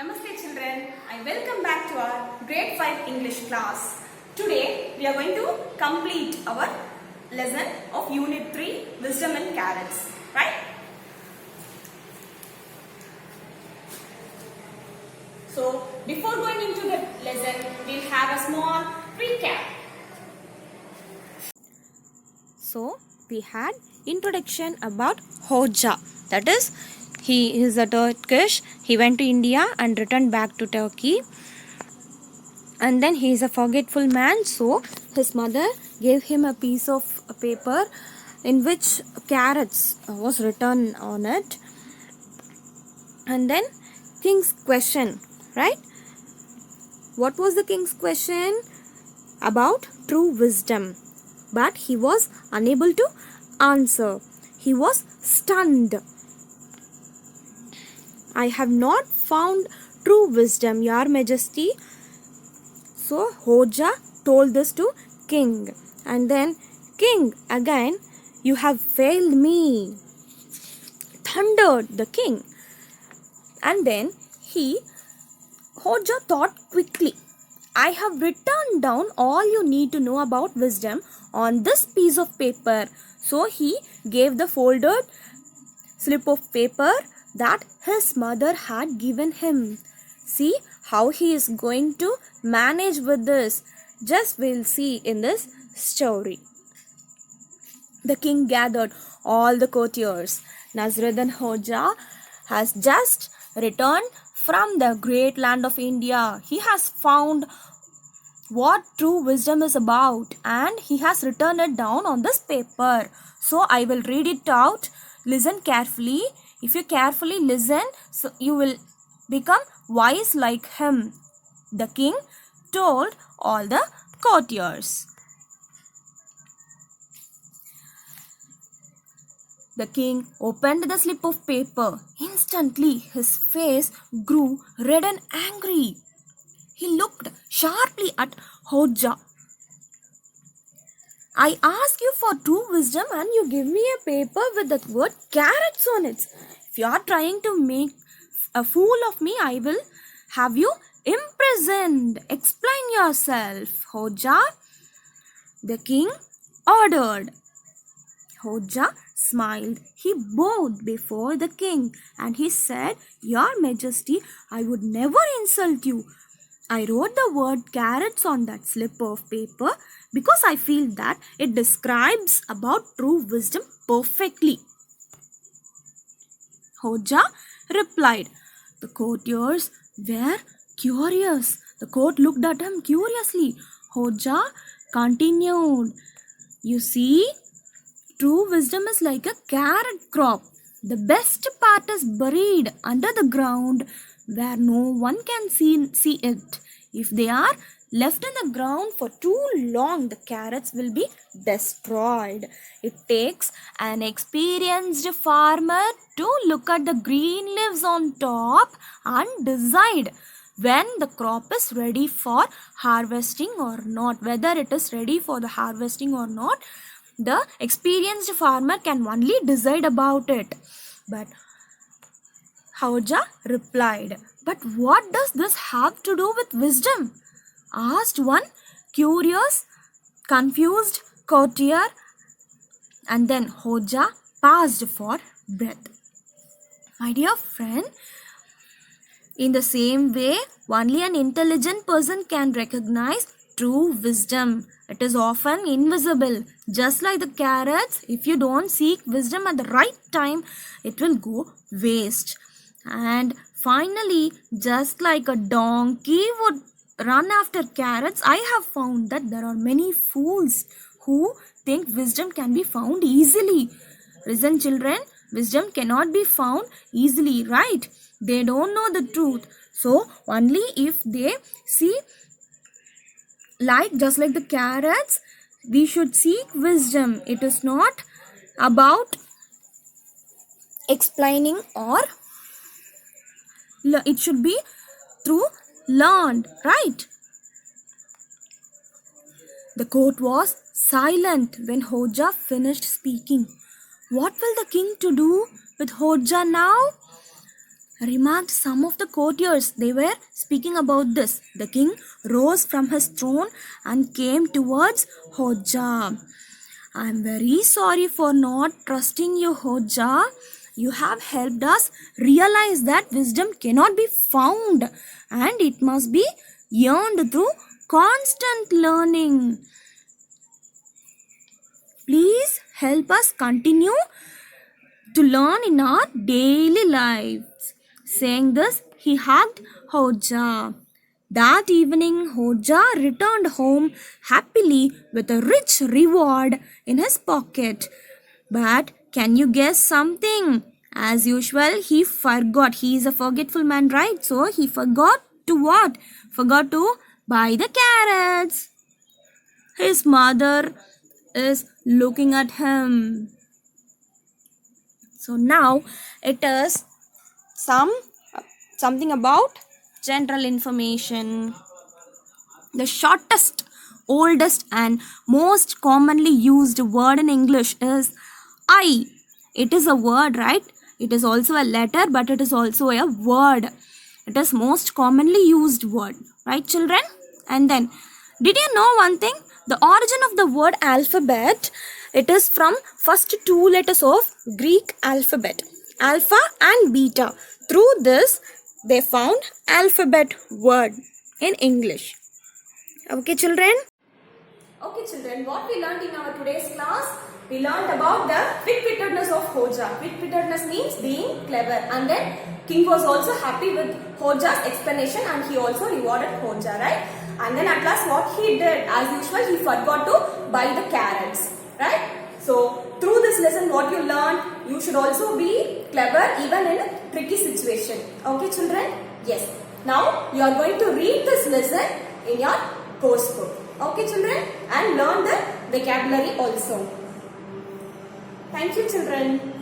Namaste children, I welcome back to our grade 5 English class. Today we are going to complete our lesson of unit 3 Wisdom and Carrots, right? So before going into the lesson, we'll have a small recap. So we had introduction about Hoxha, that is he is a Turkish. He went to India and returned back to Turkey, and then he is a forgetful man, so his mother gave him a piece of paper in which carrots was written on it. And then king's question, right? What was the king's question? About true wisdom, but he was unable to answer. He was stunned. I have not found true wisdom, Your Majesty. So Hoxha told this to king, and then king again, you have failed me, thundered the king. And then Hoxha thought quickly, I have written down all you need to know about wisdom on this piece of paper. So he gave the folded slip of paper that his mother had given him. See how he is going to manage with this. Just we'll see in this story. The king gathered all the courtiers. Nasruddin Hoxha has just returned from the great land of India. He has found what true wisdom is about, and he has written it down on this paper. So I will read it out. Listen carefully. If you carefully listen, so you will become wise like him. The king told all the courtiers. The king opened the slip of paper. Instantly his face grew red and angry. He looked sharply at Hoxha. I ask you for true wisdom and you give me a paper with the word carrots on it. If you are trying to make a fool of me, I will have you imprisoned. Explain yourself, Hoxha. The king ordered. Hoxha smiled. He bowed before the king and he said, Your Majesty, I would never insult you. I wrote the word carrots on that slip of paper because I feel that it describes about true wisdom perfectly. Hoxha replied. The courtiers were curious. The court looked at him curiously. Hoxha continued. You see, true wisdom is like a carrot crop. The best part is buried under the ground where no one can see it. If they are left in the ground for too long, the carrots will be destroyed. It takes an experienced farmer to look at the green leaves on top and decide when the crop is ready for harvesting or not. Whether it is ready for the harvesting or not, the experienced farmer can only decide about it. But Hoxha replied, But what does this have to do with wisdom? Asked one curious, confused courtier, and then Hoxha paused for breath. My dear friend, in the same way, only an intelligent person can recognize true wisdom. It is often invisible. Just like the carrots, if you don't seek wisdom at the right time, it will go waste. And finally, just like a donkey would run after carrots, I have found that there are many fools who think wisdom can be found easily. Listen, children, wisdom cannot be found easily, right? They don't know the truth. So, only if they see, just like the carrots, we should seek wisdom. It is not about explaining, or it should be through learned, right? The court was silent when Hoxha finished speaking. What will the king to do with Hoxha now? remarked some of the courtiers. They were speaking about this. The king rose from his throne and came towards Hodja. I am very sorry for not trusting you, Hodja. You have helped us realize that wisdom cannot be found and it must be earned through constant learning. Please help us continue to learn in our daily lives. Saying this, he hugged Hodja. That evening, Hodja returned home happily with a rich reward in his pocket. But can you guess something? As usual, he forgot. He is a forgetful man, right? So he forgot to what? Forgot to buy the carrots. His mother is looking at him. So now it is something about general information. The shortest, oldest and most commonly used word in English is I. It is a word, right? It is also a letter, but it is also a word. It is most commonly used word, right, children? And then, did you know one thing? The origin of the word alphabet, it is from first two letters of Greek alphabet, alpha and beta. Through this, they found alphabet word in English. Okay, children? Okay children, what we learned in our today's class? We learned about the quick-wittedness of Hodja. Quick-wittedness means being clever, and then king was also happy with Hodja's explanation and he also rewarded Hodja, right? And then at last what he did, as usual, he forgot to buy the carrots, right? So through this lesson what you learned, you should also be clever even in a tricky situation. Okay children? Yes. Now you are going to read this lesson in your course book. Okay children, and learn the vocabulary also. Thank you children.